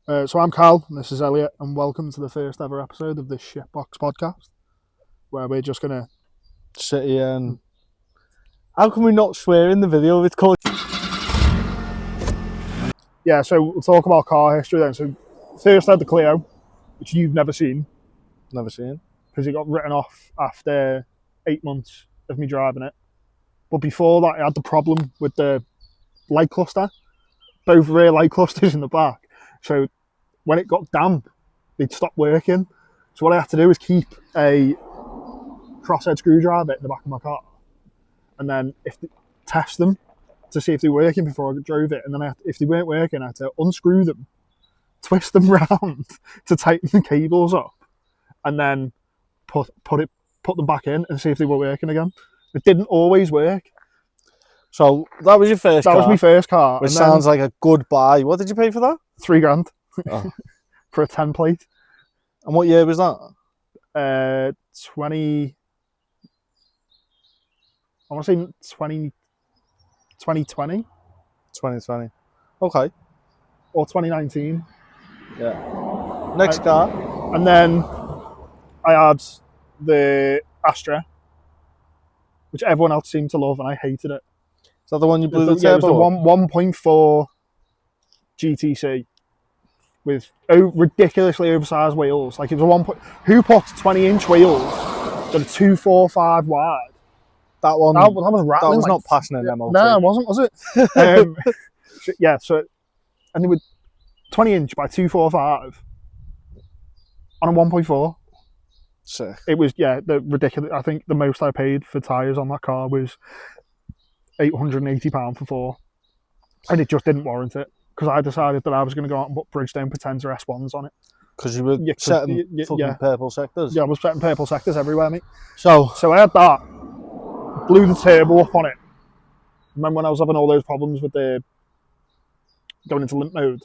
So I'm Carl, and this is Elliot, and welcome to the first ever episode of this Shitbox podcast, where we're just gonna sit here and... How can we not swear in the video? It's called... Yeah, so we'll talk about car history then. So first I had the Clio, which you've never seen. Never seen. Because it got written off after 8 months of me driving it. But before that, I had the problem with the light cluster, both rear light clusters in the back. So when it got damp, they'd stop working. So what I had to do was keep a crosshead screwdriver in the back of my car, and then test them to see if they're working before I drove it. And then if they weren't working, I had to unscrew them, twist them round to tighten the cables up, and then put them back in and see if they were working again. It didn't always work. So that was your first car? That was my first car. Which sounds like a good buy. What did you pay for that? $3,000 oh. for a 10 plate. And what year was that? 20. I want to say 2020. 2020. Okay. Or 2019. Yeah. Next car. And then I had the Astra, which everyone else seemed to love, and I hated it. Is that the one you blew the turbo? turbo? It was the 1.4 GTC with ridiculously oversized wheels. Like it was who put 20-inch wheels that are 245 wide? That one. That was rattling. That was not passing an MOT. No, it wasn't, was it? And they were 20-inch by 245 on a 1.4. Sick. It was the ridiculous. I think the most I paid for tyres on that car was £880 for 4, and it just didn't warrant it because I decided that I was going to go out and put Bridgestone Potenza S1s on it. Because you were setting fucking purple sectors. Yeah, I was setting purple sectors everywhere, mate. So I had that, blew the turbo up on it. Remember when I was having all those problems with the going into limp mode?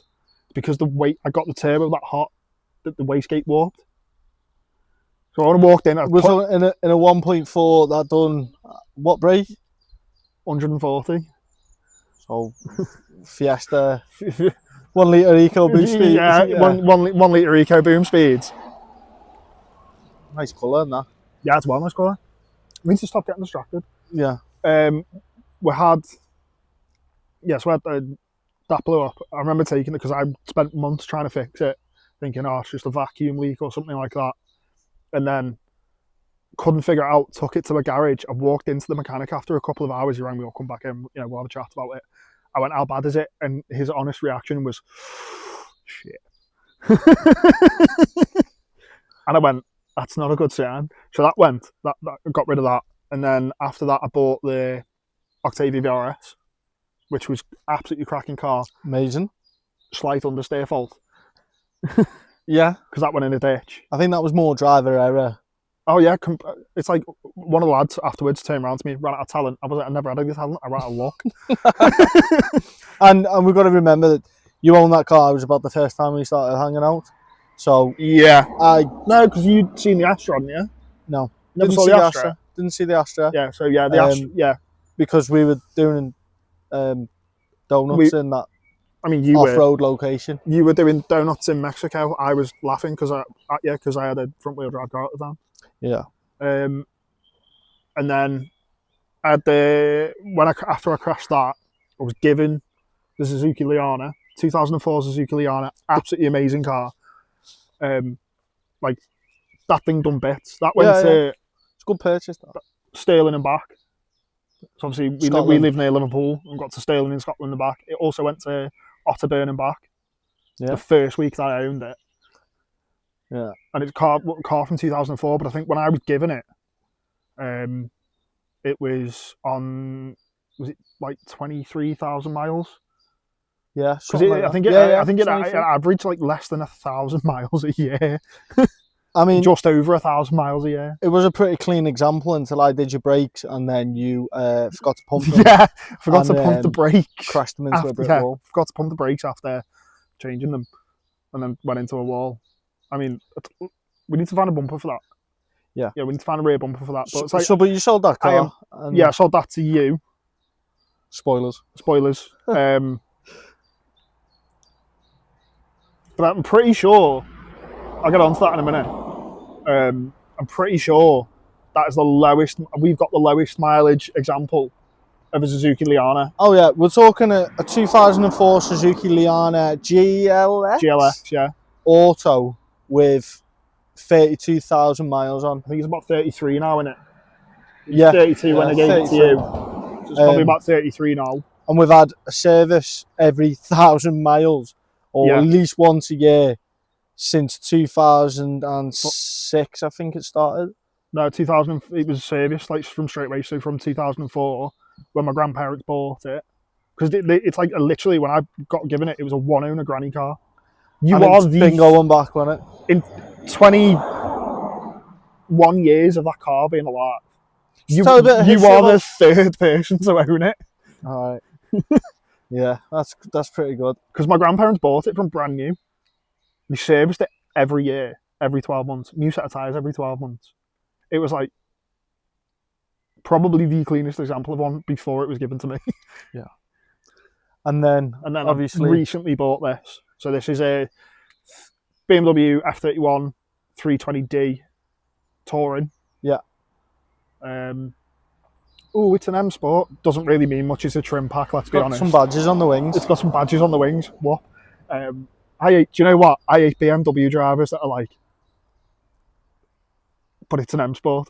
Because I got the turbo that hot that the wastegate warped. So when I walked in, in a 1.4 that done what brake? 140. So Fiesta, 1 litre eco boost speed. Yeah, yeah. One litre eco boom speeds. Nice colour in that. Yeah, it's well nice colour. We need to stop getting distracted. Yeah. We had that blew up. I remember taking it because I spent months trying to fix it, thinking, it's just a vacuum leak or something like that. And then couldn't figure it out, took it to a garage. I walked into the mechanic after a couple of hours. He rang me, I'll come back in, we'll have a chat about it. I went, how bad is it? And his honest reaction was, shit. And I went, that's not a good sign. So that got rid of that. And then after that, I bought the Octavia VRS, which was absolutely cracking car. Amazing. Slight understeer fault. Yeah. Because that went in a ditch. I think that was more driver error. Oh yeah, it's like one of the lads afterwards turned around to me, ran out of talent. I was like, I never had any talent, I ran out of luck. and we've got to remember that you own that car. It was about the first time we started hanging out. So yeah, no, because you'd seen the Astra, hadn't you? No, never saw the Astra. Didn't see the Astra. Yeah, so yeah, the Astra, yeah, because we were doing donuts in that. I mean, you off-road location. You were doing donuts in Mexico. I was laughing because I had a front-wheel drive car at the time. Yeah. And then I had after I crashed that, I was given the Suzuki Liana, 2004 Suzuki Liana, absolutely amazing car. Like that thing done bits. That went to it's a good purchase. That. Stirling and back. So obviously we live near Liverpool and got to Stirling in Scotland and back. It also went to Otterburn and back. Yeah. The first week that I owned it. Yeah. And it's a car from 2004, but I think when I was given it, it was it like 23,000 miles? Yeah. Because I think it averaged like less than 1,000 miles a year. I mean, just over 1,000 miles a year. It was a pretty clean example until I did your brakes and then you forgot to pump them. Yeah, forgot to pump the brakes. Crashed them into a brick wall. Forgot to pump the brakes after changing them and then went into a wall. I mean, we need to find a bumper for that. Yeah. Yeah, we need to find a rear bumper for that. But it's like, but you sold that car? I sold that to you. Spoilers. But I'm pretty sure, I'll get on to that in a minute. I'm pretty sure that is the lowest, we've got the lowest mileage example of a Suzuki Liana. Oh yeah, we're talking a 2004 Suzuki Liana GLX, yeah. Auto with 32,000 miles on. I think it's about 33 now, isn't it? Yeah, 32 when I gave it to 33. you. So it's probably about 33 now. And we've had a service every 1,000 miles, or Yeah. at least once a year, since 2006, I think it started. No, 2000, it was serviced like from straight away. So from 2004, when my grandparents bought it. Because it's like literally when I got given it, it was a one owner granny car. You And are it's been going back on it. in 21 years of that car being alive. You Tell a bit of are history the about- third person to own it. All right. Yeah, that's pretty good. Because my grandparents bought it from brand new. They serviced it every year, every 12 months. New set of tyres every 12 months. It was like probably the cleanest example of one before it was given to me. Yeah. And then obviously I recently bought this. So this is a BMW F31 320D Touring. Yeah. Oh, it's an M Sport. Doesn't really mean much. It's a trim pack, let's be honest. some badges on the wings. It's got some badges on the wings. What? Do you know what? I hate BMW drivers that are like, but it's an M Sport.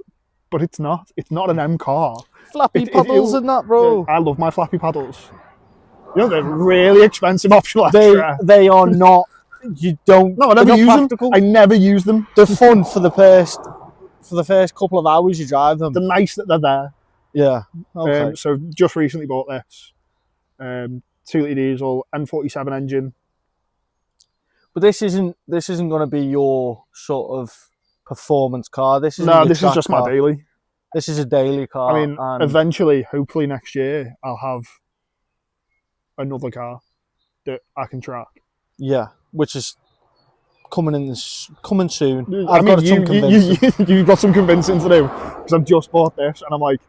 But it's not. It's not an M car. Flappy paddles and that, bro. I love my flappy paddles. You know, they're really expensive optional They extra. they are not. You don't. No, I never use them. I never use them. They're fun for the first couple of hours you drive them. They're nice that they're there. Yeah. Okay. So just recently bought this. 2 litre diesel, N47 engine. But this isn't going to be your sort of performance car. This is just my daily. This is a daily car. I mean, eventually, hopefully next year, I'll have another car that I can track. Yeah, which is coming soon. You've got some convincing to do because I've just bought this and I'm like,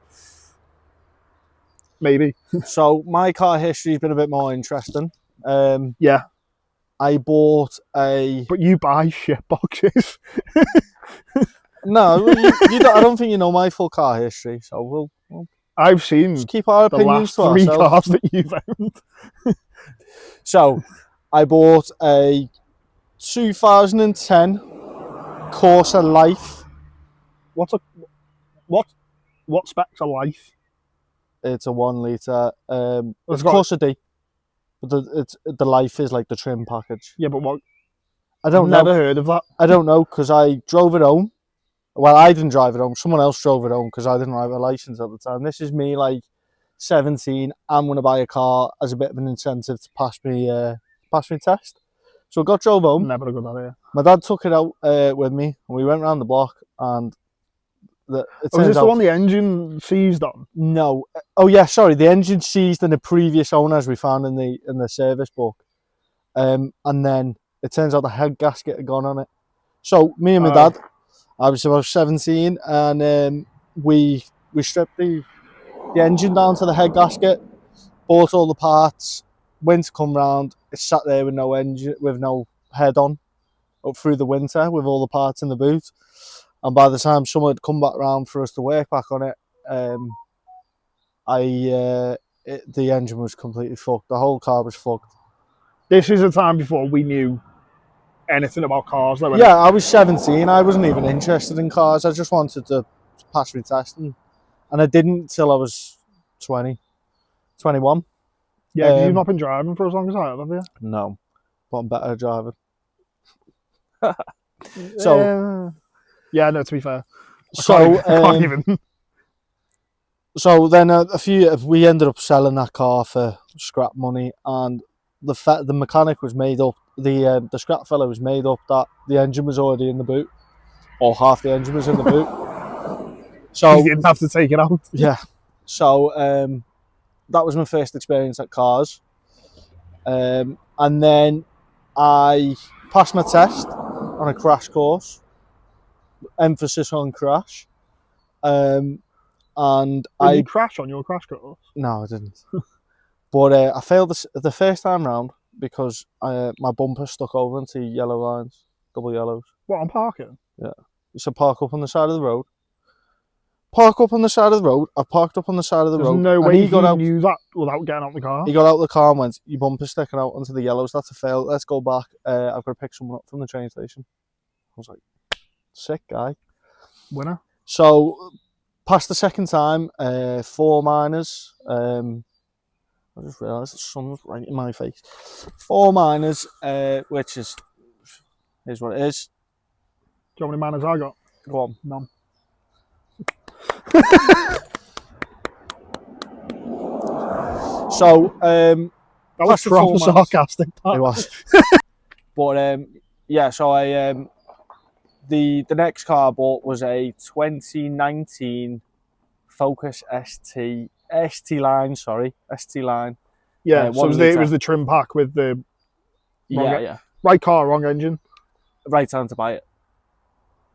maybe. So my car history's been a bit more interesting. Yeah. I bought a. But you buy shit boxes. No, you don't, I don't think you know my full car history. So we'll I've seen just keep our the opinions last to 3 ourselves. cars that you've owned. So I bought a 2010 Corsa Life. What specs are Life? It's a 1 litre. It's got- Corsa D, but the Life is like the trim package. Yeah, but what? I don't Never know. heard of that. I don't know because I drove it home. Well, I didn't drive it home. Someone else drove it home because I didn't have a license at the time. This is me, like 17. I'm going to buy a car as a bit of an incentive to pass me test. So I got drove home. Never a good idea. My dad took it out with me, and we went round the block. And it Was turns this the out one the engine seized on? no. Oh yeah, sorry. The engine seized in the previous owners we found in the service book, and then it turns out the head gasket had gone on it. So me and my dad, I was about 17, and we stripped the engine down to the head gasket, bought all the parts, went to come round. It sat there with no engine, with no head on, up through the winter with all the parts in the boot. And by the time someone had come back round for us to work back on it, the engine was completely fucked. The whole car was fucked. This is a time before we knew anything about cars, though. Yeah, I was 17. I wasn't even interested in cars. I just wanted to pass my test, and I didn't till I was 20, 21. Yeah, 'cause you've not been driving for as long as I have you? No, but I'm better at driving. So, yeah, no. To be fair, so can't even. So then we ended up selling that car for scrap money, and the mechanic was made up. The scrap fella was made up that the engine was already in the boot, or half the engine was in the boot. So You didn't have to take it out. yeah, so that was my first experience at cars, and then I passed my test on a crash course, emphasis on crash, and Did I you crash on your crash course? no, I didn't. But I failed the first time round. because my bumper stuck over into yellow lines, double yellows. What, I'm parking? Yeah. So park up on the side of the road. Park up on the side of the road. I parked up on the side of the There's road. no and way he he got out. knew that without getting out the car. He got out of the car and went, "Your bumper's sticking out onto the yellows. That's a fail. Let's go back. I've got to pick someone up from the train station." I was like, sick guy. Winner. So, past the second time, 4 minors. I just realised the sun was right in my face. 4 minors, which is what it is. Do you know how many manners I got? Go on. None. So, That was past the 4 proper minors. sarcastic. It was. But yeah, so I the next car I bought was a 2019 Focus ST line. Yeah, so 1 it litre. was the trim pack with the Yeah. right car, wrong engine. Right time to buy it.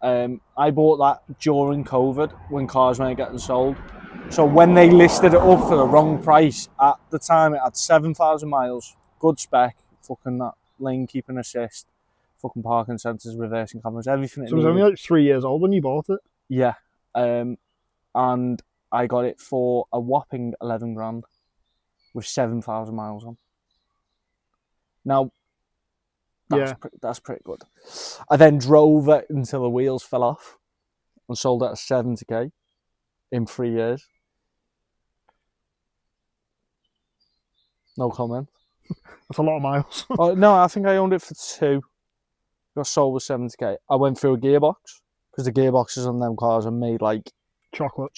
I bought that during COVID when cars weren't getting sold. So when they listed it up for the wrong price, at the time it had 7,000 miles, good spec, fucking that lane keeping assist, fucking parking sensors, reversing cameras, everything. So it was only like 3 years old when you bought it. Yeah, and I got it for a whopping 11 grand with 7,000 miles on. Now, that's pretty good. I then drove it until the wheels fell off and sold it at 70k in 3 years. No comment. That's a lot of miles. Oh, no, I think I owned it for 2. Got sold with 70k. I went through a gearbox because the gearboxes on them cars are made like chocolate.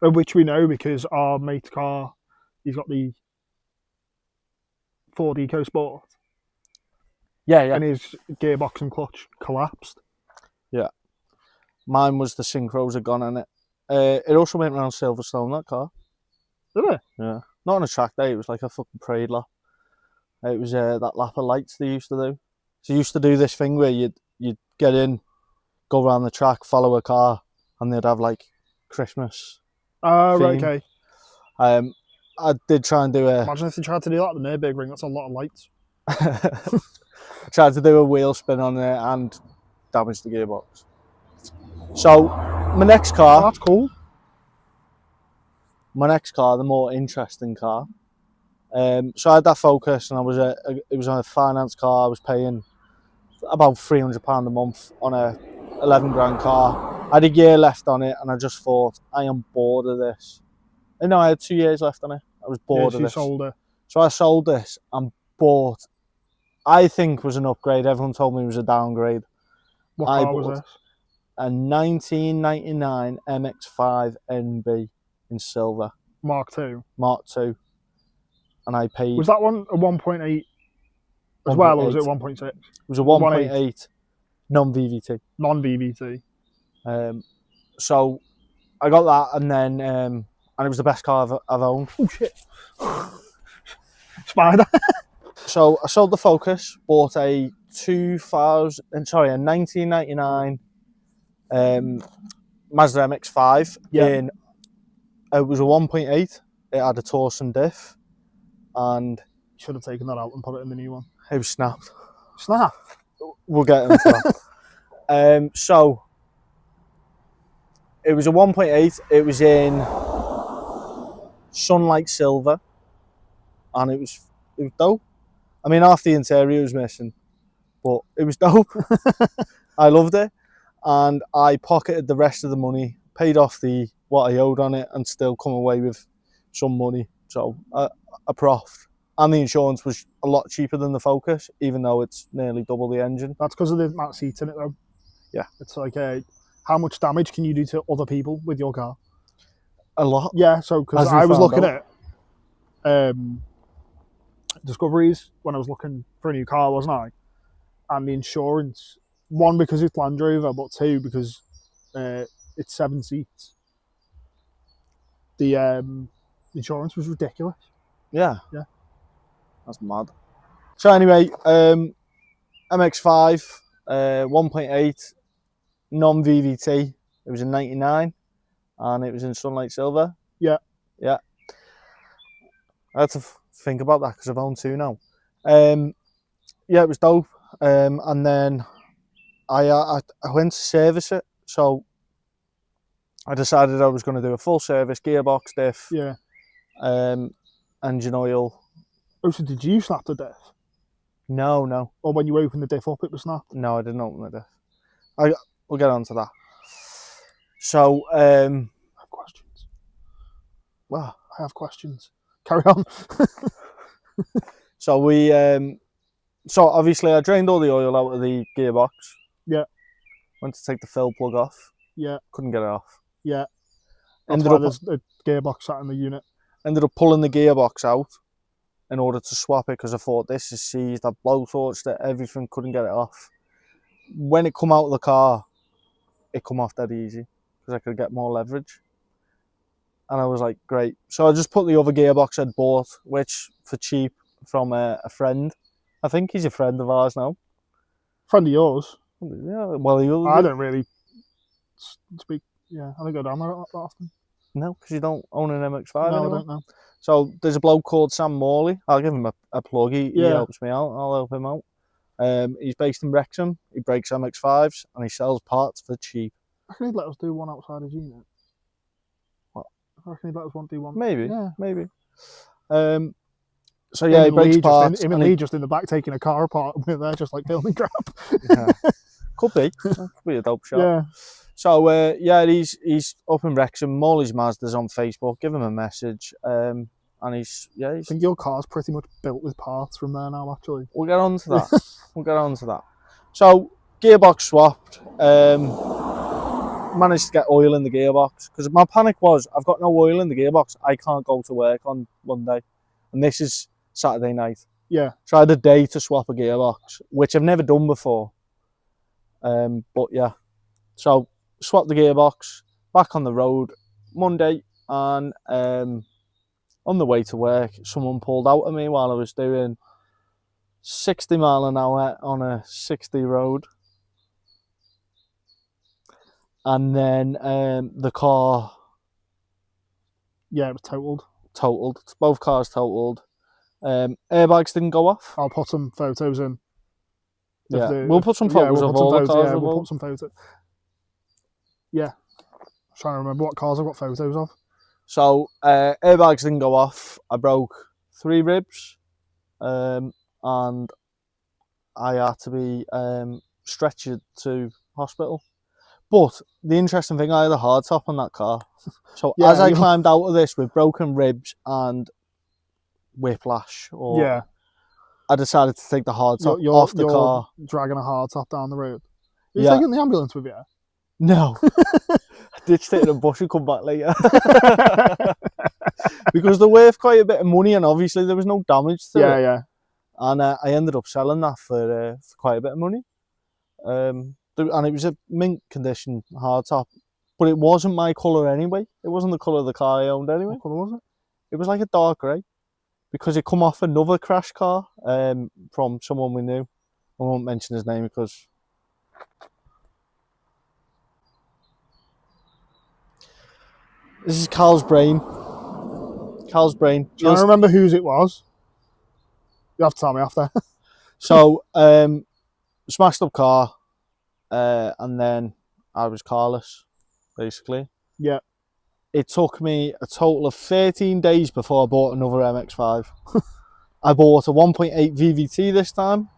Which we know because our mate's car, he's got the Ford EcoSport. Yeah. And his gearbox and clutch collapsed. Yeah. Mine was the synchros had gone in it. It also went around Silverstone, that car. Did it? Yeah. Not on a track day, it was like a fucking parade lap. It was that lap of lights they used to do. So you used to do this thing where you'd get in, go around the track, follow a car, and they'd have like Christmas. Right, okay. I did try and do a... Imagine if they tried to do that at the Nürburgring, that's a lot of lights. I tried to do a wheel spin on it and damaged the gearbox. So, my next car... Oh, that's cool. My next car, the more interesting car. So I had that Focus and it was on a finance car. I was paying about £300 a month on a 11 grand car. I had a year left on it and I just thought, I am bored of this. And no, I had 2 years left on it. I was bored of this. Sold it. So I sold this and bought, I think was an upgrade. Everyone told me it was a downgrade. What car was this? A 1999 MX-5 NB in silver. Mark II. And I paid... Was that one a 1.8 as well, or was it 1.6? It was a 1.8 non-VVT. Non-VVT. So I got that, and then and it was the best car I've owned. Oh shit! Spider. So I sold the Focus, bought a 1999 Mazda MX-5 in. It was a 1.8. It had a Torsen diff, and should have taken that out and put it in the new one. It was snapped. Snapped. We'll get into that. So it was a 1.8. It was in sunlight silver, and it was dope. I mean, half the interior was missing, but it was dope. I loved it, and I pocketed the rest of the money, paid off what I owed on it, and still come away with some money. So a profit. And the insurance was a lot cheaper than the Focus, even though it's nearly double the engine. That's because of the amount of seats in it, though. Yeah. It's like, how much damage can you do to other people with your car? A lot. Yeah, so because I was looking at Discoveries when I was looking for a new car, wasn't I? And the insurance, one, because it's Land Rover, but two, because it's 7 seats. The insurance was ridiculous. Yeah. Yeah. That's mad. So anyway, MX-5, 1.8, non-VVT. It was in 99, and it was in sunlight silver. Yeah. I had to think about that because I've owned 2 now. Yeah, it was dope. And then I went to service it, so I decided I was going to do a full service, gearbox, diff, Yeah. engine oil. Oh, so did you snap the diff? No, Or when you opened the diff up, it was snapped? no, I didn't open the diff. We'll get on to that. So, I have questions. well, I have questions. Carry on. so we, so obviously I drained all the oil out of the gearbox. Yeah. Went to take the fill plug off. Yeah. Couldn't get it off. Yeah. That's Ended why up there's a gearbox sat in the unit. ended up pulling the gearbox out in order to swap it because I thought this is seized. I blowtorched it, everything, couldn't get it off. When it come out of the car, it come off dead easy because I could get more leverage. And I was like, great. So I just put the other gearbox I'd bought, which for cheap from a friend. I think he's a friend of ours now. Friend of yours? Yeah, well, I don't really speak. Yeah, I don't go down there that often. No, because you don't own an MX-5 No, anymore. I don't know. So there's a bloke called Sam Morley. I'll give him a plug. He helps me out. I'll help him out. He's based in Wrexham. He breaks MX-5s and he sells parts for cheap. I reckon he'd let us do one outside his unit. What? I reckon he'd let us do one. Maybe. Yeah. Maybe. So yeah, he breaks parts. Him and Lee just in the back taking a car apart. We're there just like filming crap. Yeah. Could be. Could be a dope shot. Yeah. So yeah, he's up in Wrexham. Morley's Mazda's on Facebook. Give him a message. And he's. I think your car's pretty much built with parts from there now. Actually, we'll get on to that. So gearbox swapped. Managed to get oil in the gearbox because my panic was I've got no oil in the gearbox. I can't go to work on Monday, and this is Saturday night. Yeah. So I had a day to swap a gearbox, which I've never done before. But yeah, so swapped the gearbox, back on the road Monday, and on the way to work, someone pulled out of me while I was doing 60 mile an hour on a 60 road. And then the car... Yeah, it was totaled. Both cars totaled. Airbags didn't go off. I'll put some photos in. Yeah, we'll put some photos of all the cars. Yeah, we'll put some photos. Yeah. I'm trying to remember what cars I've got photos of. So, airbags didn't go off. I broke 3 ribs. And I had to be stretchered to hospital. But the interesting thing, I had a hard top on that car. So as I climbed out of this with broken ribs and whiplash, I decided to take the hard top off the car. Dragging a hard top down the road. Are you taking the ambulance with you? No. I ditched it in a bush and come back later. Because they're worth quite a bit of money and obviously there was no damage to it. Yeah. And I ended up selling that for quite a bit of money. And it was a mint condition hard top, but it wasn't my colour anyway. It wasn't the colour of the car I owned anyway. What colour was it? It was like a dark grey, because it come off another crash car from someone we knew. I won't mention his name because this is Carl's brain. I remember whose it was. You have to tell me after. So, smashed up car. And then I was carless, basically. Yeah. It took me a total of 13 days before I bought another MX-5. I bought a 1.8 VVT this time.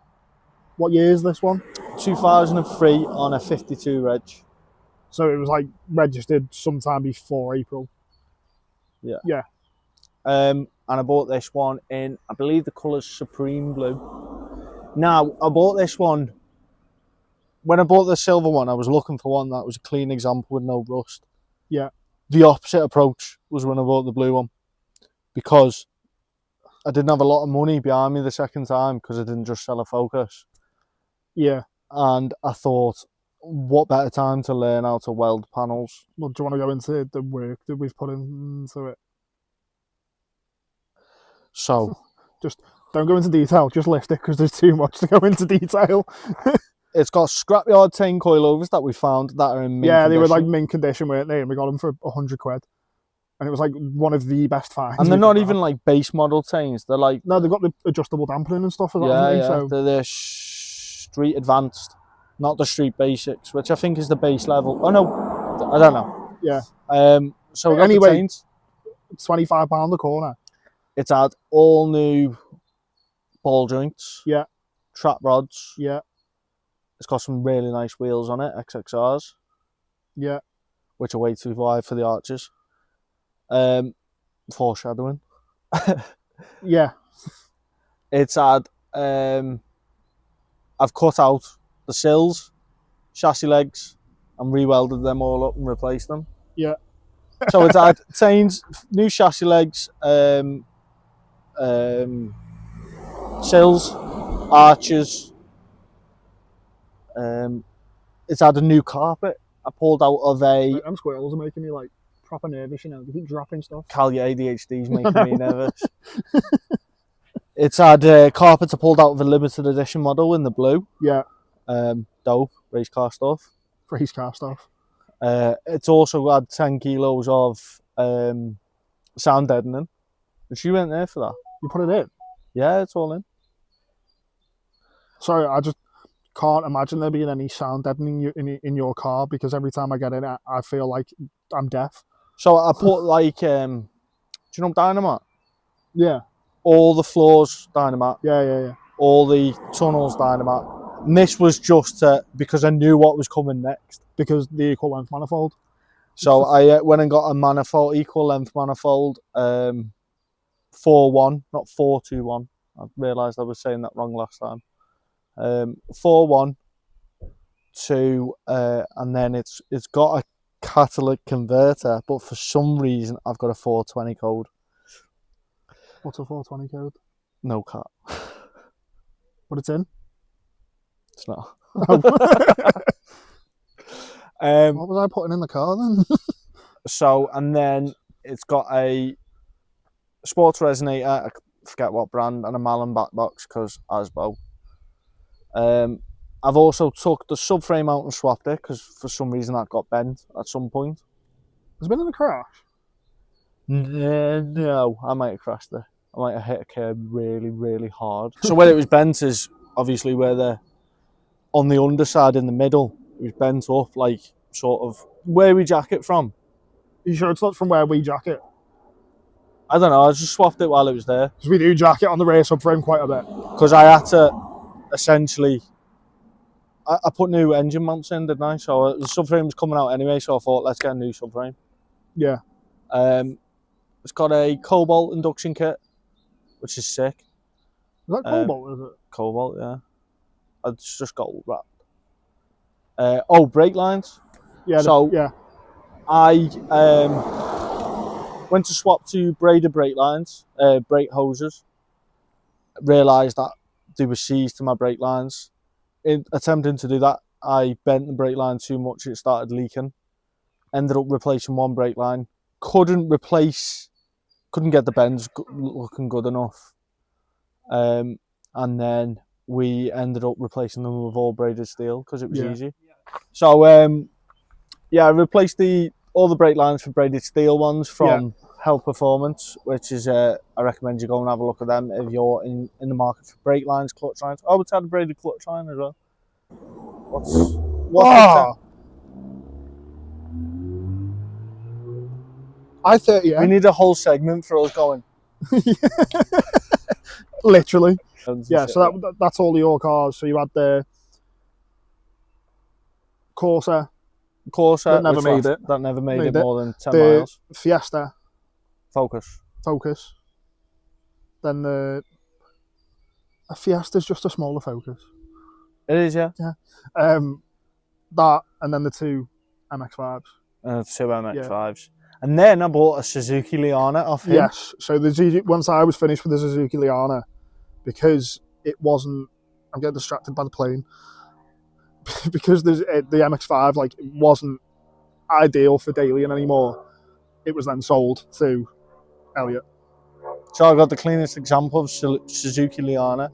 What year is this one? 2003 on a 52 reg. So it was like registered sometime before April. Yeah. Yeah. And I bought this one in, I believe the colour's Supreme Blue. Now, I bought this one. When I bought the silver one, I was looking for one that was a clean example with no rust. Yeah. The opposite approach was when I bought the blue one, because I didn't have a lot of money behind me the second time because I didn't just sell a Focus. Yeah. And I thought, what better time to learn how to weld panels? Well, do you want to go into the work that we've put into it? So, just don't go into detail, just list it because there's too much to go into detail. It's got scrapyard 10 coilovers that we found that are in mint condition. They were like mint condition, weren't they? And we got them for £100. and it was like one of the best finds. And they're we've not ever even had. like base model chains. They're like, No, they've got the adjustable dampening and stuff as well, yeah, haven't they? yeah. So They're the street advanced, not the street basics, which I think is the base level. Oh no, I don't know. yeah. So we got Anyway, the chains. £25 a corner. It's had all new ball joints. Yeah. Trap rods. Yeah. It's got some really nice wheels on it, XXRs. Yeah. Which are way too wide for the arches. Foreshadowing. Yeah. It's had, I've cut out the sills, chassis legs, and re-welded them all up and replaced them. Yeah. So it's had chains, new chassis legs, sills, arches. It's had a new carpet. I pulled out of a Them squirrels are making me like proper nervous, you know. They keep dropping stuff. Cal, your ADHD's making me nervous. It's had carpets I pulled out of a limited edition model in the blue. Yeah. Dope, race car stuff. Race car stuff. It's also had 10 kilos of sound deadening. And she went there for that. You put it in. Yeah, it's all in. Sorry, I just can't imagine there being any sound deadening in your car, because every time I get in it, I feel like I'm deaf. So I put like, do you know Dynamite? Yeah. All the floors Dynamite. Yeah. All the tunnels Dynamite. And this was just because I knew what was coming next. Because the equal length manifold. So I went and got a manifold, equal length manifold, 4-1, not 4-2-1. I realised I was saying that wrong last time. 4-1, 2, and then it's got a catalytic converter, but for some reason I've got a 420 code. What's a 420 code? No cat. But it's in. It's not. What was I putting in the car then? So, and then it's got a sports resonator, I forget what brand, and a Malin back box because Asbo. I've also took the subframe out and swapped it because for some reason that got bent at some point. Has it been in a crash? No, I might have crashed it. I might have hit a curb really, really hard. So where it was bent is obviously where on the underside in the middle, it was bent up, like sort of where we jack it from. Are you sure it's not from where we jack it? I don't know, I just swapped it while it was there. Because we do jack it on the rear subframe quite a bit. Because I had to essentially, I put new engine mounts in, didn't I? So the subframe was coming out anyway, so I thought, let's get a new subframe. Yeah. It's got a Cobalt induction kit, which is sick. Is that Cobalt, is it? Cobalt, yeah. It's just got wrapped. Brake lines. Yeah. So yeah. I went to swap to braided brake lines, brake hoses. Realised that they were seized to my brake lines. In attempting to do that, I bent the brake line too much. It started leaking. Ended up replacing one brake line. Couldn't get the bends looking good enough. And then we ended up replacing them with all braided steel because it was easy. So I replaced all the brake lines for braided steel ones from Health Performance, which is I recommend you go and have a look at them if you're in the market for brake lines, clutch lines. Oh, it's had a braided clutch line as well. What's I thought, yeah. We need a whole segment for us going. Literally. Yeah, so that's all your cars. So you had the Corsa. That never made it. That never made it more than 10 the miles. Fiesta. Focus. Then a Fiesta's just a smaller Focus. It is, yeah. Yeah. That, and then the two MX-5s. Two MX-5s. And then I bought a Suzuki Liana off him. Yes. So once I was finished with the Suzuki Liana, because it wasn't, I'm getting distracted by the plane, because the MX-5 like it wasn't ideal for Dalian anymore. It was then sold to Elliot. So I got the cleanest example of Suzuki Liana,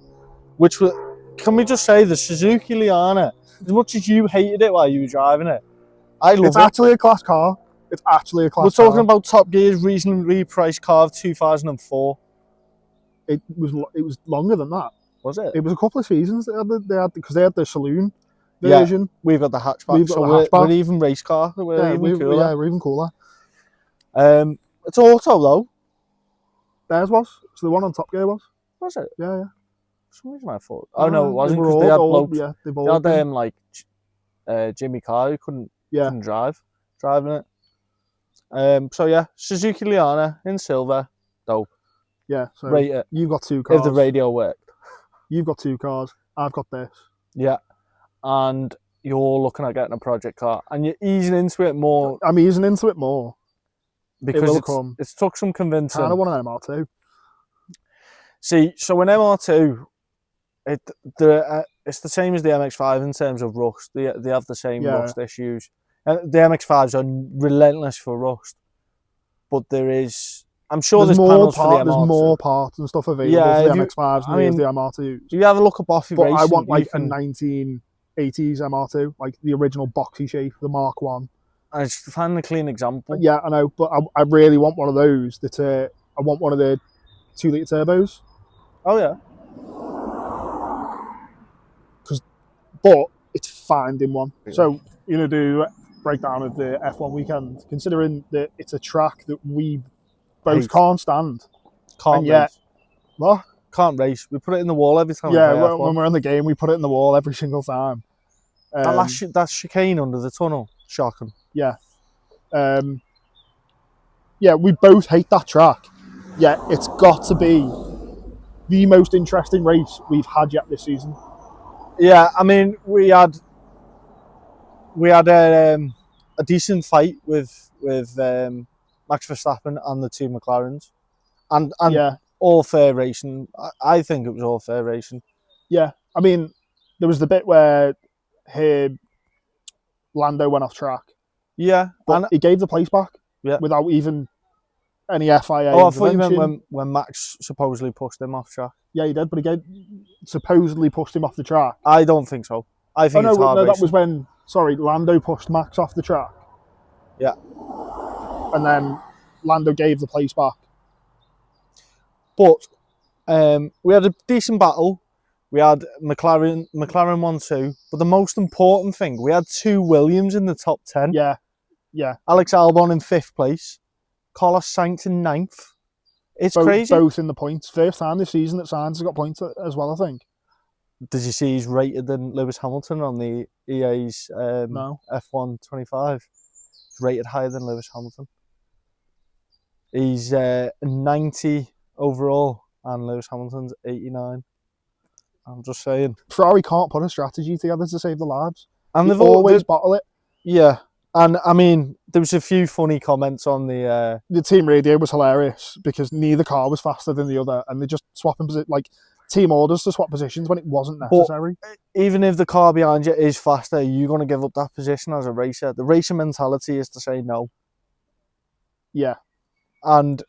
which was, can we just say the Suzuki Liana, as much as you hated it while you were driving it, I love it. It's actually a class car. It's actually a class We're talking car. about Top Gear's recently repriced car of 2004. It was longer than that. Was it? It was a couple of seasons they had because they had the saloon Yeah. version. We've got the hatchback. We've got so the we're hatchback. even race car. We're even cooler. Yeah, we're even cooler. It's auto though. Theirs was. So the one on Top Gear was. Was it? Yeah. For some reason I thought. Oh no, it wasn't were because all they had gold, blokes. Yeah, they've They all had been. like Jimmy Carr who couldn't driving it. So yeah, Suzuki Liana in silver, dope. Yeah, so rate it. You've got 2 cars. If the radio worked. You've got 2 cars. I've got this. Yeah, and you're looking at getting a project car, and you're easing into it more. I'm easing into it more because it's took some convincing. Kind of want an MR2. See, so an MR2, it's the same as the MX-5 in terms of rust. They have the same rust issues. And the MX-5s are relentless for rust, but I'm sure there's panels for the MR2. There's more parts and stuff available for the MX-5s than there is the MR2s. If you have a look at Boffy But racing, I want like a 1980s MR2, like the original boxy shape, the Mark 1. I just find a clean example. Yeah, I know, but I really want one of those. I want one of the 2-litre turbos. Oh yeah. But it's finding one. So do breakdown of the F1 weekend, considering that it's a track that we both can't stand. Can't race. What? Can't race. We put it in the wall every time. Yeah, when we're in the game, we put it in the wall every single time. That chicane under the tunnel, shocking. Yeah. Yeah, we both hate that track. Yeah, it's got to be the most interesting race we've had yet this season. Yeah, I mean, we had a decent fight with Max Verstappen and the 2 McLarens, and all fair racing. I think it was all fair racing. Yeah, I mean, there was the bit where Lando went off track. Yeah, but he gave the place back. Yeah, without even any FIA. Oh, I thought you meant when Max supposedly pushed him off track. Yeah, he did, but he supposedly pushed him off the track. I don't think so. I think it's hard racing. That was when Lando pushed Max off the track. Yeah, and then Lando gave the place back. But we had a decent battle. We had McLaren 1-2, but the most important thing, we had 2 Williams in the top 10. Yeah. Alex Albon in 5th place, Carlos Sainz in 9th. It's crazy. Both in the points. First time this season that Sainz has got points as well, I think. Did you see he's rated than Lewis Hamilton on the EA's F1 25? He's rated higher than Lewis Hamilton. He's 90 overall, and Lewis Hamilton's 89. I'm just saying. Ferrari can't put a strategy together to save the lives. And they've always bottle it. Yeah. And I mean, there was a few funny comments on the team radio was hilarious because neither car was faster than the other, and they just swapping team orders to swap positions when it wasn't necessary. But even if the car behind you is faster, you're going to give up that position as a racer. The racing mentality is to say no. Yeah. And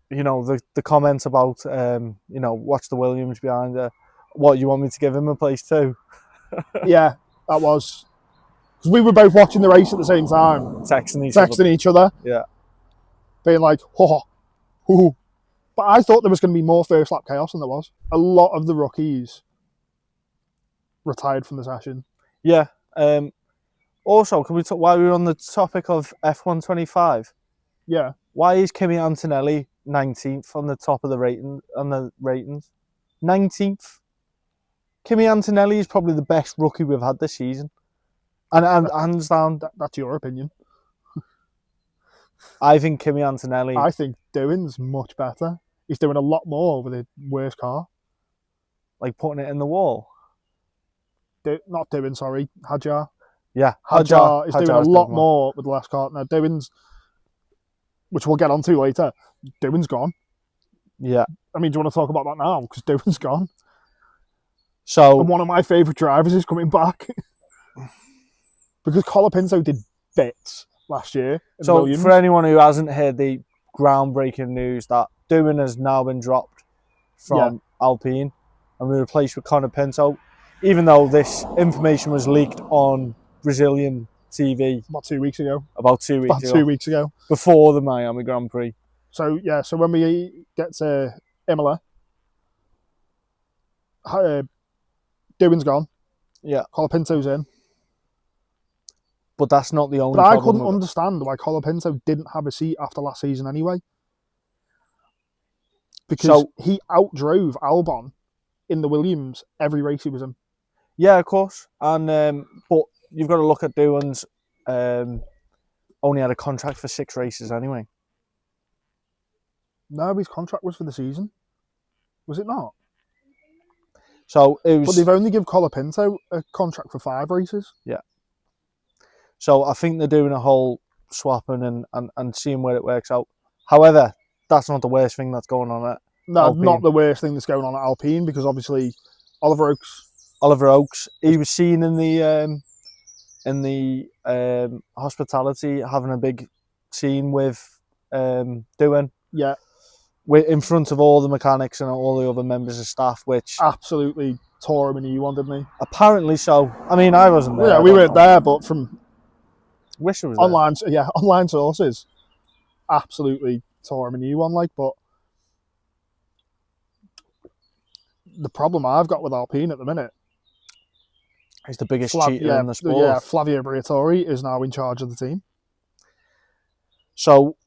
the comments about watch the Williams behind you. What, you want me to give him a place too? Yeah, that was. Because we were both watching the race at the same time. Texting each other. Yeah. Being like, ho. But I thought there was going to be more first lap chaos than there was. A lot of the rookies retired from the session. Yeah. Also, can we talk, while we're on the topic of F1 25? Yeah. Why is Kimi Antonelli 19th on the top of the ratings? 19th. Kimi Antonelli is probably the best rookie we've had this season. And hands down. That's your opinion. I think Kimi Antonelli. I think Doohan's much better. He's doing a lot more with the worst car. Like putting it in the wall? Not Doohan, sorry. Hadjar. Yeah. Hadjar is doing a lot more with the last car. Now, Doohan's, which we'll get onto later, Doohan's gone. Yeah. I mean, do you want to talk about that now? Because Doohan's gone. So, and one of my favourite drivers is coming back. Because Colapinto did bits last year. So, Williams. For anyone who hasn't heard the groundbreaking news that Doohan has now been dropped from Alpine and we replaced with Colapinto, even though this information was leaked on Brazilian TV about 2 weeks ago. about 2 weeks About ago, 2 weeks ago. before the Miami Grand Prix. So yeah, so when we get to Imola, Doohan's gone. Yeah, Colapinto's in. but that's not the only But I problem. couldn't understand why Colapinto didn't have a seat after last season anyway. Because he outdrove Albon in the Williams every race he was in. Yeah, of course. And but you've got to look at Doohan's only had a contract for 6 races anyway. No, his contract was for the season. Was it not? So it was. But they've only given Colapinto a contract for 5 races. Yeah. So I think they're doing a whole swapping and seeing where it works out. However, that's not the worst thing that's going on at No, Alpine. not the worst thing that's going on at Alpine, because obviously Oliver Oaks, he was seen in the hospitality having a big scene with Doohan. Yeah. In front of all the mechanics and all the other members of staff, which absolutely tore him a new one, didn't he? Apparently so. I mean, I wasn't there. Yeah, we weren't there, but from wish it was online sources, absolutely tore him a new one. But the problem I've got with Alpine at the minute, he's the biggest cheater in the sport. Yeah, Flavio Briatore is now in charge of the team. So,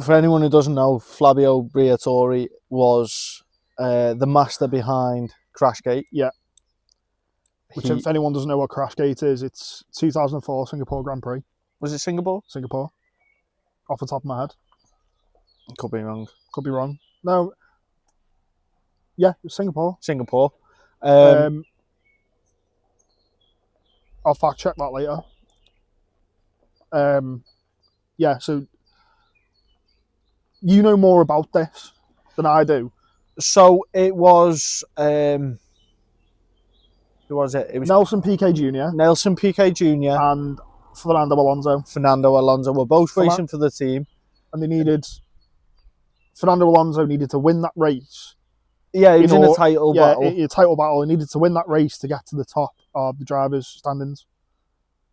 for anyone who doesn't know, Flavio Briatore was the master behind Crashgate. Yeah. Which, if anyone doesn't know what Crashgate is, it's 2004 Singapore Grand Prix. Was it Singapore? Singapore. Off the top of my head. Could be wrong. Could be wrong. No. Yeah, it was Singapore. Singapore. I'll fact check that later. Yeah, so you know more about this than I do. So it was who was it? It was Nelson Piquet Jr. Nelson Piquet Jr. and Fernando Alonso. Fernando Alonso were both racing for the team, and Fernando Alonso needed to win that race. Yeah, he was in a title battle. Yeah, a title battle. He needed to win that race to get to the top of the drivers' standings.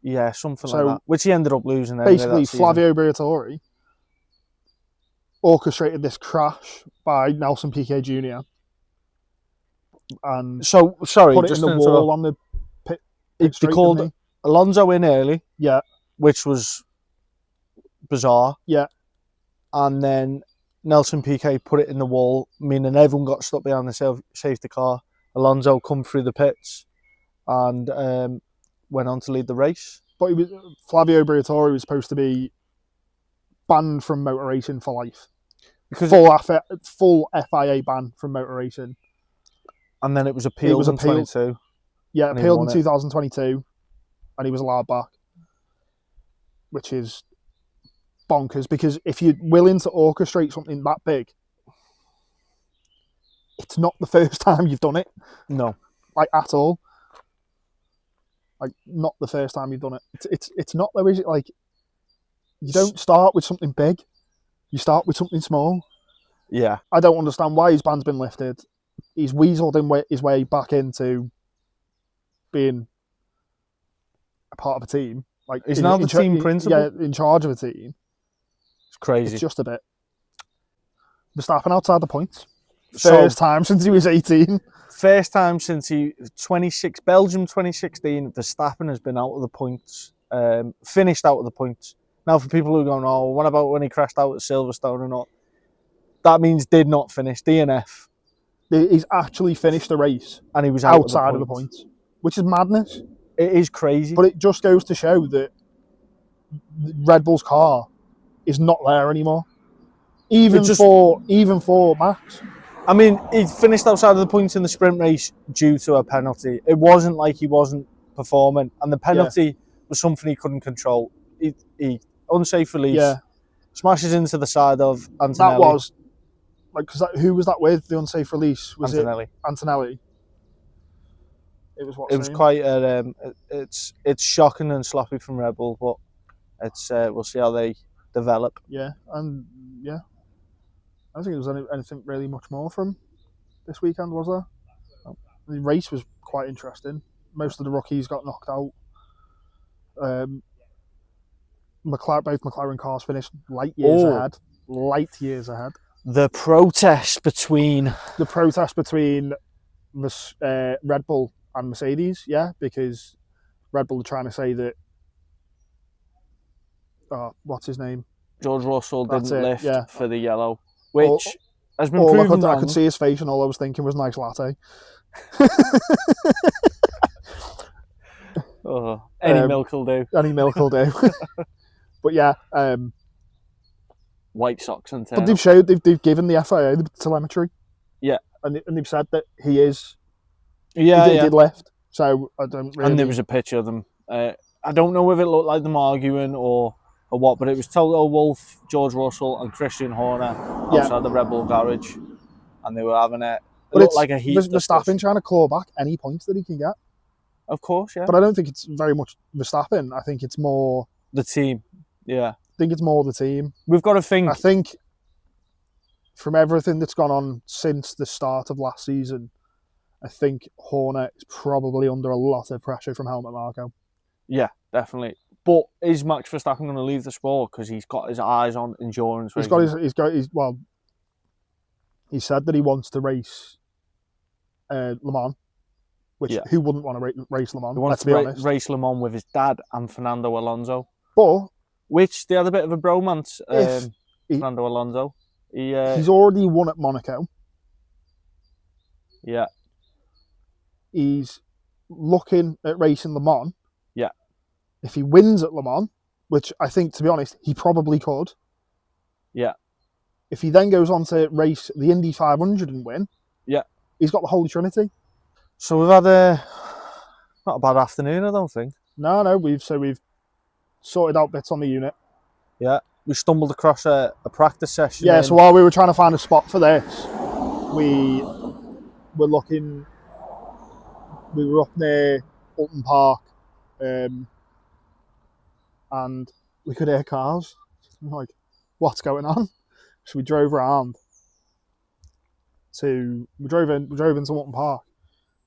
Yeah, something like that. Which he ended up losing. Basically, Flavio Briatore orchestrated this crash by Nelson Piquet Jr. And put it in the wall on the pit. They called Alonso in early. Yeah. Which was bizarre. Yeah. And then Nelson Piquet put it in the wall, meaning everyone got stuck behind the safety car. Alonso come through the pits and went on to lead the race. But Flavio Briatore was supposed to be banned from motor racing for life. Because full FIA ban from motor racing. And then it was appealed in 22. Yeah, appealed in 2022, and he was allowed back. Which is bonkers, because if you're willing to orchestrate something that big, it's not the first time you've done it. No. Like, at all. Like, not the first time you've done it. It's not, though, is it? Like, you don't start with something big. You start with something small. Yeah. I don't understand why his ban's been lifted. He's weaseled his way back into being a part of a team. Like, he's now the team principal. Yeah, in charge of a team. It's crazy. It's just a bit. Verstappen outside the points. First time since he was 18. First time since Belgium 2016, Verstappen has been out of the points. Finished out of the points. Now, for people who are going, oh, what about when he crashed out at Silverstone or not? That means did not finish, DNF. He's actually finished the race. And he was outside of the points. Which is madness. It is crazy. But it just goes to show that Red Bull's car is not there anymore. Even for Max. I mean, he finished outside of the points in the sprint race due to a penalty. It wasn't like he wasn't performing. And the penalty was something he couldn't control. He unsafe release, smashes into the side of Antonelli. That was, who was that with, the unsafe release? Was Antonelli. It Antonelli? It was quite it's shocking and sloppy from Red Bull, but it's we'll see how they develop. Yeah, and I don't think there was anything really much more from this weekend, was there? The race was quite interesting. Most of the rookies got knocked out. both McLaren cars finished light years ahead. Light years ahead. The protest between Red Bull and Mercedes, yeah, because Red Bull are trying to say that. What's his name? George Russell That's didn't it, lift yeah. for the yellow, which has been all proven I wrong. could see his face, and all I was thinking was nice latte. Any milk will do. Any milk will do. But yeah, White socks and but they've given the FIA the telemetry. Yeah, and they've said that he is. Yeah, he did lift. So I don't really. And there was a picture of them. I don't know if it looked like them arguing or what, but it was Toto Wolff, George Russell, and Christian Horner outside the Red Bull garage, and they were having it. It looked like a heat Verstappen trying to claw back any points that he can get. Of course, yeah. But I don't think it's very much Verstappen. I think it's more the team. Yeah. I think it's more the team. We've got to think. I think from everything that's gone on since the start of last season, I think Horner is probably under a lot of pressure from Helmut Marko. Yeah, definitely. But is Max Verstappen going to leave the sport because he's got his eyes on endurance racing? He said that he wants to race Le Mans, which who wouldn't want to race Le Mans? He wants to race Le Mans with his dad and Fernando Alonso. But which they had a bit of a bromance. Fernando Alonso. He's already won at Monaco. Yeah. He's looking at racing Le Mans. Yeah. If he wins at Le Mans, which I think, to be honest, he probably could. Yeah. If he then goes on to race the Indy 500 and win, he's got the Holy Trinity. So we've had not a bad afternoon, I don't think. No, we've sorted out bits on the unit. Yeah, we stumbled across a practice session. Yeah, so while we were trying to find a spot for this, we were looking. We were up near Upton Park, and we could hear cars. I'm like, what's going on? So we drove around. We drove into Upton Park.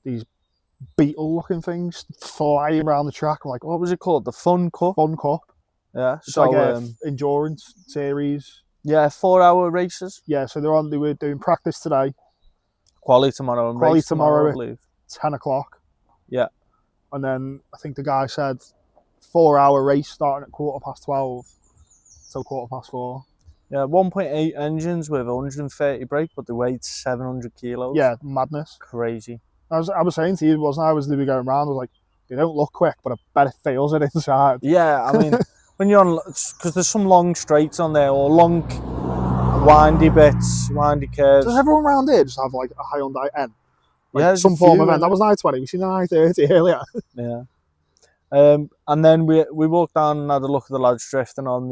These beetle-looking things flying around the track. I'm like, what was it called? The Fun Cup. Fun Cup. Yeah, it's like a endurance series. Yeah, 4-hour races. Yeah, so they were doing practice today. Quali tomorrow and race tomorrow, I believe. 10 o'clock. Yeah. And then I think the guy said 4-hour race starting at 12:15 till 4:15. Yeah, 1.8 engines with 130 brake, but they weighed 700 kilos. Yeah, madness. Crazy. I was saying to you, wasn't I, as they were going around, I was like, they don't look quick, but I bet it feels it inside. Yeah, I mean, when you're on, because there's some long straights on there, or long windy bits, windy curves. Does everyone around here just have like a Hyundai N? Like yeah, some form of N. That was an i20. We seen an i30 earlier. Yeah. And then we walked down and had a look at the lads drifting on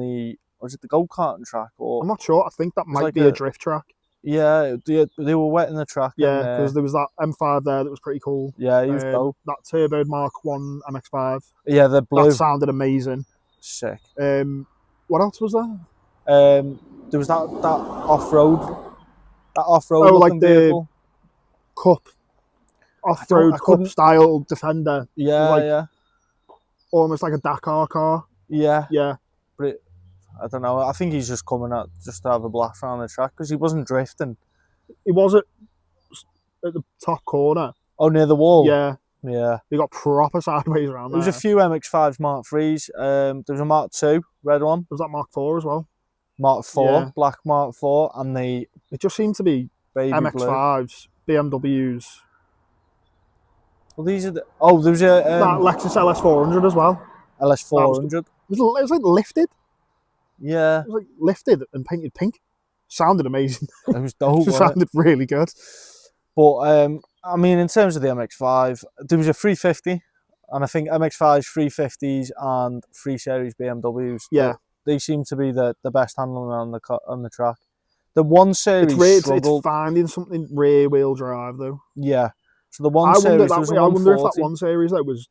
was it the go-karting track? Or I'm not sure. I think that might be a drift track. Yeah, they were wetting the track. Yeah, because there was that M5 there that was pretty cool. Yeah, he was dope. That turboed Mark 1 MX-5. Yeah, the blue. That sounded amazing. Sick. What else was there? There was that off-road. That off-road like vehicle. The Cup. Off-road Cup style Defender. Yeah, Almost like a Dakar car. Yeah. Yeah. But I don't know. I think he's just coming out just to have a blast around the track because he wasn't drifting. He was at the top corner. Oh, near the wall? Yeah. Yeah. He got proper sideways around there. There was a few MX-5s Mark 3s. There was a Mark 2, red one. Was that Mark 4 as well? Mark 4, black Mark 4. And it just seemed to be baby MX-5s, blue. BMWs. Well, these are the... Oh, there was a... that Lexus LS400 as well. LS400. It was like lifted. Yeah. It was like lifted and painted pink. Sounded amazing. It was dope. It sounded really good. But, I mean, in terms of the MX-5, there was a 350. And I think MX-5s, 350s and 3 Series BMWs. Yeah. They seem to be the best handling on the track. The 1 Series it's finding something rear wheel drive though. Yeah. So the 1 Series was I wonder if that 1 Series though was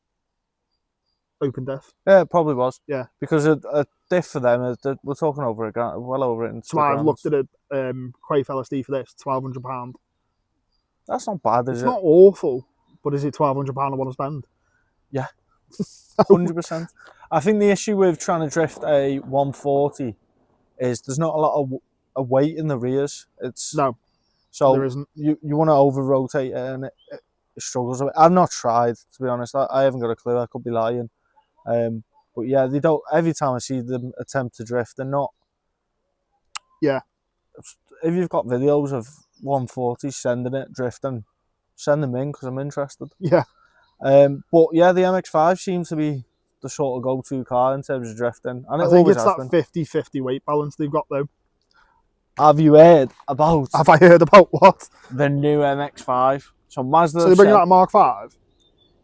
open diff. Yeah, it probably was. Yeah. Because a diff for them, we're talking over well over it. So I've looked at a Quaife LSD for this, £1,200. That's not bad, is it? It's not awful, but is it £1,200 I want to spend? Yeah. 100%. I think the issue with trying to drift a 140 is there's not a lot of weight in the rears. It's No, so there isn't. you want to over rotate it and it struggles a bit. I've not tried, to be honest. I haven't got a clue. I could be lying. But yeah, they don't. Every time I see them attempt to drift, they're not. Yeah. If you've got videos of 140 sending it drifting, send them in because I'm interested. Yeah. But yeah, the MX-5 seems to be the sort of go-to car in terms of drifting, and I think it's that 50-50 weight balance they've got though. Have you heard about? Have I heard about what? The new MX-5. So Mazda. So they're bringing out a Mark 5?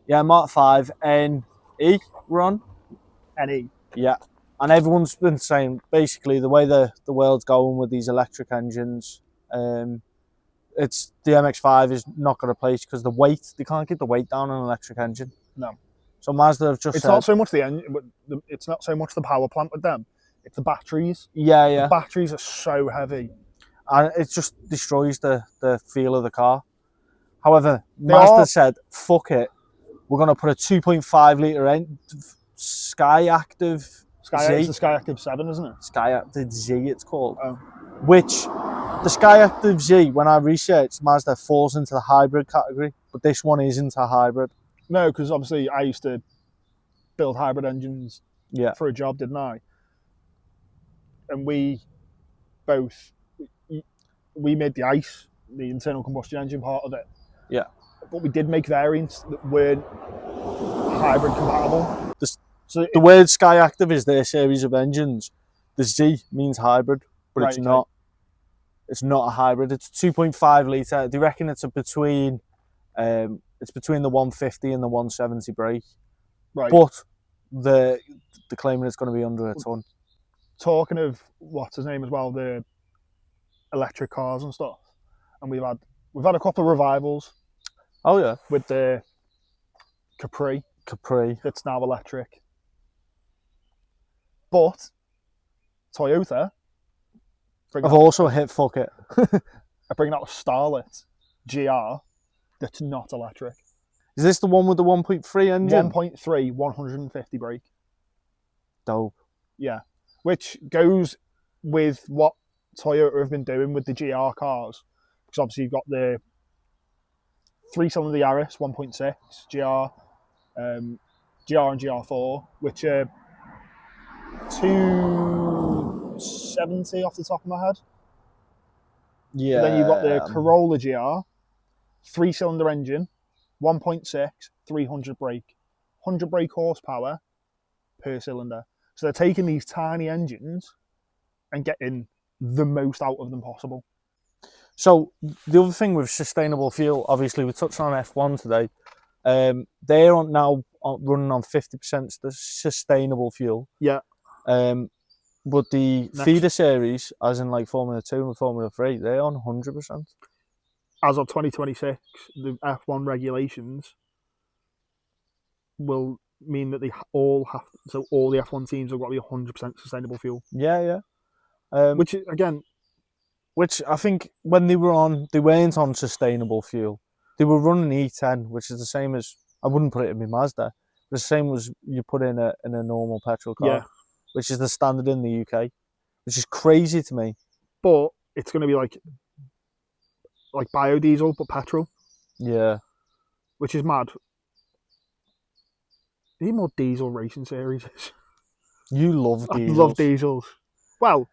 Yeah, Mark 5 NE run. NE. Yeah. And everyone's been saying basically the way the world's going with these electric engines, it's the MX-5 is not going to place because the weight, they can't keep the weight down on an electric engine. No. So Mazda have just It's said, not so much the engine, it's not so much the power plant with them. It's the batteries. Yeah, yeah. The batteries are so heavy. And it just destroys the feel of the car. However, Mazda said, fuck it. We're going to put a 2.5 litre Sky Active Z. It's the Sky Active 7, isn't it? Sky Active Z, it's called. Oh. Which, the Sky Active Z, when I researched, Mazda falls into the hybrid category, but this one isn't a hybrid. No, because obviously I used to build hybrid engines for a job, didn't I? And we made the ICE, the internal combustion engine part of it. Yeah. But we did make variants that weren't hybrid compatible. So the word Sky Active is their series of engines. The Z means hybrid, but it's not. It's not a hybrid. It's 2.5 litre. They reckon it's between the 150 and the 170 brake. Right. But they're claiming it's going to be under a ton. Talking of what's his name as well, the electric cars and stuff, and we've had a couple of revivals. Oh yeah, with the Capri that's now electric. But Toyota I've also hit fuck it. are bringing out a Starlet GR that's not electric. Is this the one with the 1.3 engine? 1.3, 150 brake. Dope. Yeah, which goes with what Toyota have been doing with the GR cars. Because obviously you've got the 3-cylinder Yaris 1.6 GR, GR and GR4, which are 270 off the top of my head. Yeah. And then you've got the Corolla GR, 3-cylinder engine, 1.6, 300 brake, 100 brake horsepower per cylinder. So they're taking these tiny engines and getting the most out of them possible. So the other thing with sustainable fuel, obviously we touched on F1 today. They are now running on 50% sustainable fuel. Yeah. But the feeder series, as in like Formula 2 and Formula 3, they're on 100%. As of 2026, the F1 regulations will mean that they all have, so all the F1 teams have got to be 100% sustainable fuel. Yeah. Which again, which I think when they weren't on sustainable fuel. They were running E10, which is the same as, I wouldn't put it in my Mazda, the same as you put in a normal petrol car, which is the standard in the UK, which is crazy to me. But it's going to be like biodiesel, but petrol. Yeah. Which is mad. Need more diesel racing series. You love diesels. I love diesels. Well,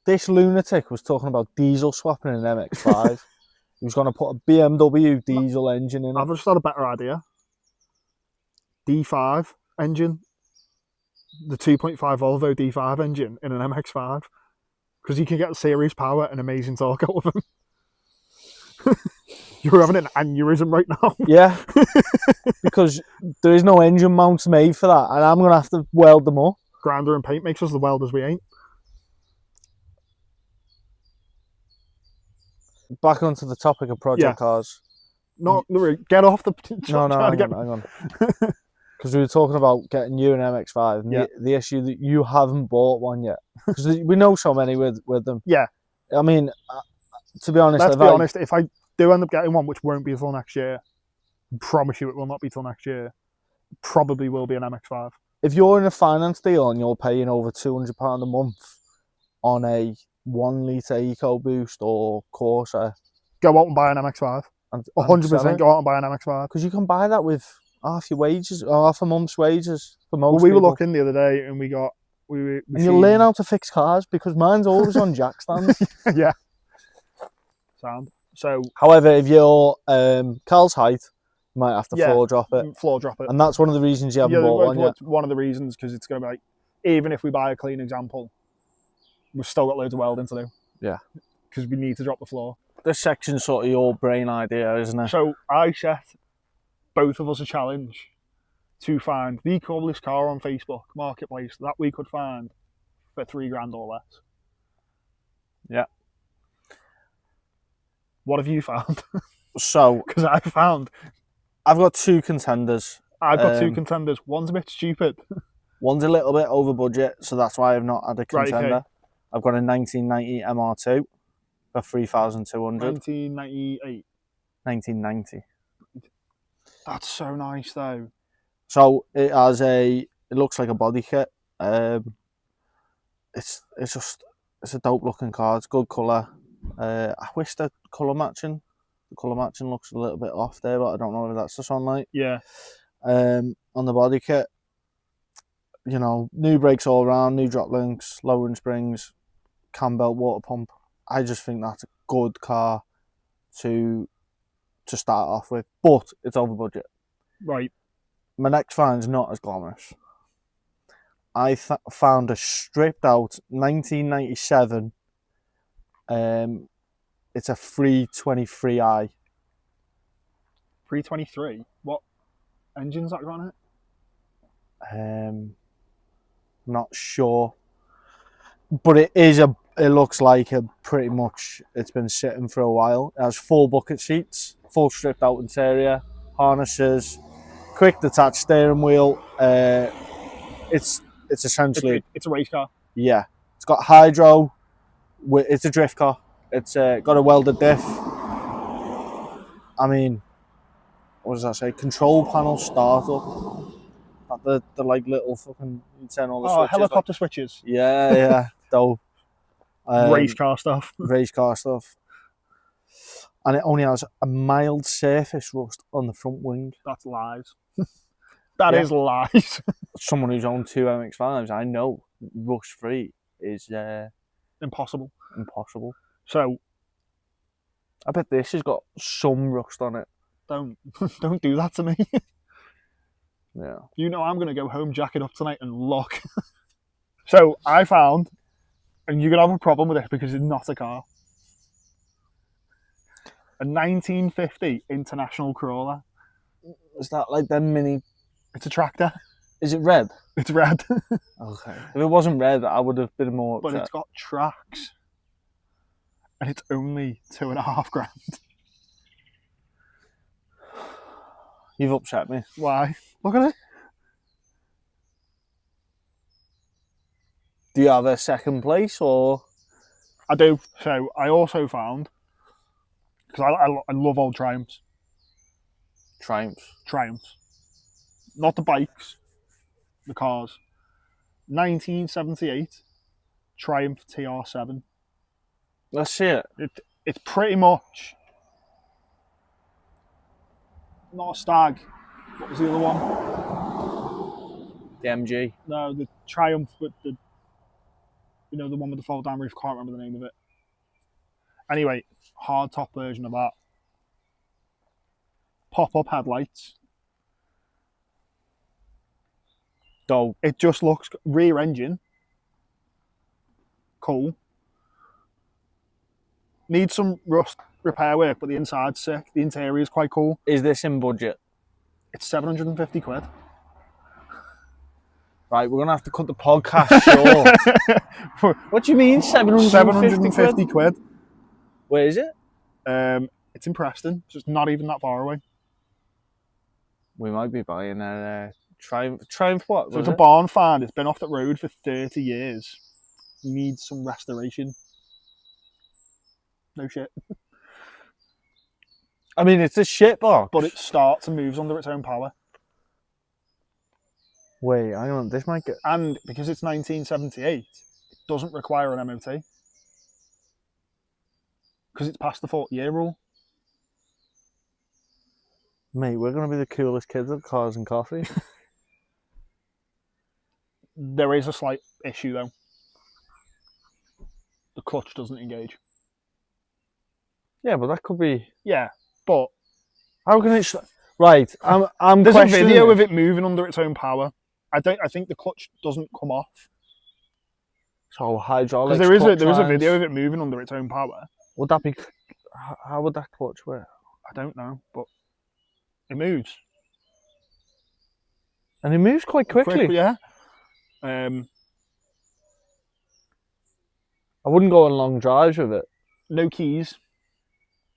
this lunatic was talking about diesel swapping an MX-5. He was going to put a BMW diesel engine in it. I've just had a better idea. D5 engine. The 2.5 Volvo D5 engine in an MX-5. Because you can get series power and amazing torque out of them. You're having an aneurysm right now. Yeah. Because there is no engine mounts made for that. And I'm going to have to weld them up. Grinder and paint makes us the welders we ain't. Back onto the topic of project cars. No, get off the... No, hang on. Because we were talking about getting you an MX-5 and the issue that you haven't bought one yet. Because we know so many with them. Yeah. I mean, to be honest... Let's be honest, if I do end up getting one, which won't be until next year, I promise you it will not be till next year, probably will be an MX-5. if you're in a finance deal and you're paying over £200 a month on a 1 litre EcoBoost or Corsa, Go out and buy an MX-5. and 100% go out and buy an MX-5. because you can buy that with half your wages, or half a month's wages for most Well, we were people. looking the other day and we And you learn how to fix cars because mine's always on jack stands. Yeah. Sound. So, However, if you're Carl's height, you might have to Yeah. floor drop it. floor drop it. And that's one of the reasons you haven't bought one yet. One of the reasons, because it's going to be like, even if we buy a clean example, we've still got loads of welding to do. Yeah. Because we need to drop the floor. This section's sort of your brain idea, isn't it? So I set both of us a challenge to find the coolest car on Facebook Marketplace that we could find for $3,000 or less. Yeah. What have you found? So, Because I've got two contenders. I've got two contenders. One's a bit stupid. One's a little bit over budget, so that's why I've not had a Right, contender. okay. I've got a 1990 MR2 for 3,200. 1998. 1990. That's so nice though. So it looks like a body kit. It's a dope looking car. It's good colour. I wish the colour matching. The colour matching looks a little bit off there, but I don't know whether that's the sunlight. Yeah. On the body kit, you know, new brakes all around, new drop links, lowering springs, cam belt, water pump. I just think that's a good car to start off with, but it's over budget. Right. My next find's not as glamorous. I found a stripped out 1997. It's a 323i. 323. What engine's that got on it? Not sure, but it looks like pretty much it's been sitting for a while. It has full bucket seats, full stripped out interior, harnesses, quick detached steering wheel. It's essentially It's a race car. Yeah, it's got hydro. It's a drift car. It's got a welded diff. I mean, what does that say? Control panel startup. The like little fucking, you turn all the switches. Helicopter switches. Yeah, dope. Race car stuff. Race car stuff. And it only has a mild surface rust on the front wing. That's lies. That is lies. Someone who's owned two MX-5s, I know rust free is Impossible. So I bet this has got some rust on it. don't do that to me. Yeah. You know I'm going to go home, jack it up tonight and lock. So I found, and you're going to have a problem with it because it's not a car, a 1950 International Crawler. Is that like them mini? It's a tractor. Is it red? It's red. Okay. If it wasn't red, I would have been more upset. But it's got tracks. And it's only $2,500. You've upset me. Why? Look at it. Do you have a second place or? I do. So I also found, because I love old Triumphs. Triumphs. Not the bikes, the cars. 1978 Triumph TR7. Let's see it. It's pretty much not a Stag. What was the other one? The MG. No, the Triumph with the, you know, the one with the fold down roof. Can't remember the name of it. Anyway, hard top version of that. Pop up headlights. Dope. It just looks rear engine. Cool. Needs some rust repair work, but the inside's sick. The interior is quite cool. Is this in budget? It's 750 quid. Right, we're gonna have to cut the podcast short. What do you mean 750 quid? Where is it? It's in Preston, so it's not even that far away. We might be buying a Triumph what? So it's a barn find. It's been off the road for 30 years. Needs some restoration. No shit. I mean, it's a shit box. But it starts and moves under its own power. Wait, hang on. This might get. And because it's 1978, it doesn't require an MOT. Because it's past the 40-year rule. Mate, we're going to be the coolest kids at Cars and Coffee. There is a slight issue, though. The clutch doesn't engage. Yeah, but that could be. Yeah, but How can it? Right, I'm. there's a questioning video it. of it moving under its own power. I think the clutch doesn't come off. So hydraulics. Because there is clutch a lines. video of it moving under its own power. Would that be? How would that clutch work? I don't know, but it moves. And it moves quite quickly. Yeah. I wouldn't go on long drives with it. No keys.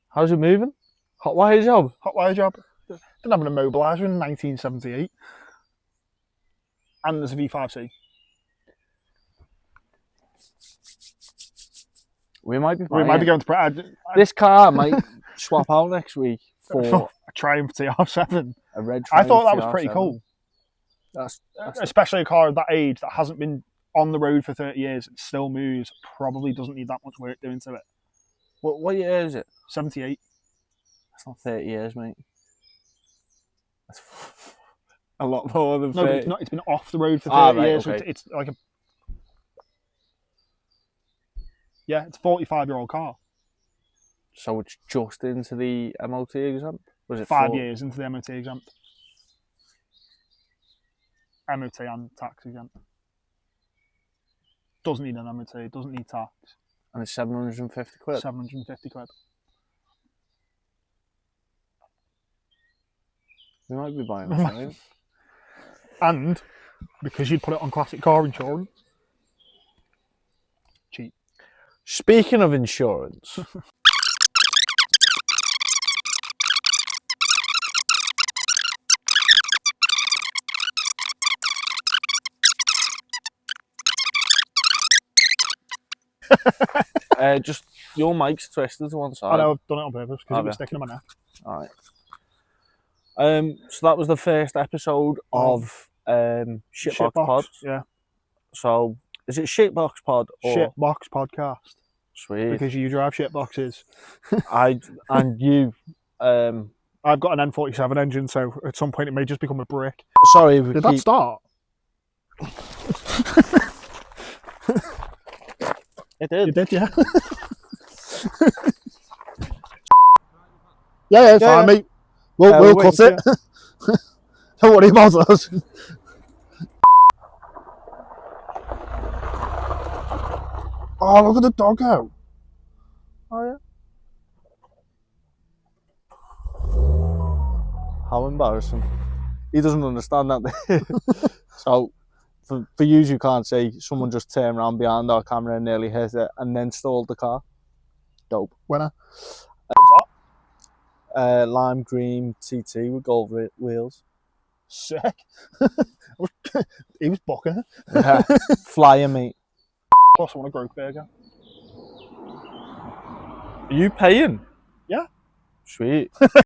How's it moving? Hot wire job. Hot wire job. Didn't have an immobiliser in 1978. And there's a V5C. We might be. We might be going to This car might swap out next week for a Triumph TR7. a red. I thought that Triumph was pretty TR7. cool. That's Especially a car of that age that hasn't been on the road for 30 years and still moves. Probably doesn't need that much work doing to it. what year is it? 78. That's not 30 years, mate. That's a lot more than 30. No, but it's not. It's been off the road for 30 right, years. okay. So it's like a. Yeah, it's a 45-year-old car. So it's just into the MOT exam? Was it 5 4? years into the MOT exam. MOT and tax exam. Doesn't need an MOT, doesn't need tax. And it's 750 quid? 750 quid. We might be buying it. And because you'd put it on classic car insurance, cheap. Speaking of insurance, just your mic's twisted to one side. I know, I've done it on purpose because it was sticking in my neck. All right. So that was the first episode of Shitbox Pod. Yeah. So is it Shitbox Pod or Shitbox Podcast. Sweet? Because you drive shitboxes. and you. I've got an N47 engine, so at some point it may just become a brick. Sorry, Did that start? It did. You did, yeah. yeah, it's fine, mate. We'll cut it. Don't worry about us. Oh, look at the doggo. Oh yeah. How embarrassing. He doesn't understand that. So, for you who can't see, someone just turned around behind our camera and nearly hit it and then stalled the car. Dope. Winner. Lime green TT with gold wheels. Sick. He was bucking it. Yeah. Flyer, mate. Plus, I want a growth burger. Are you paying? Yeah. Sweet.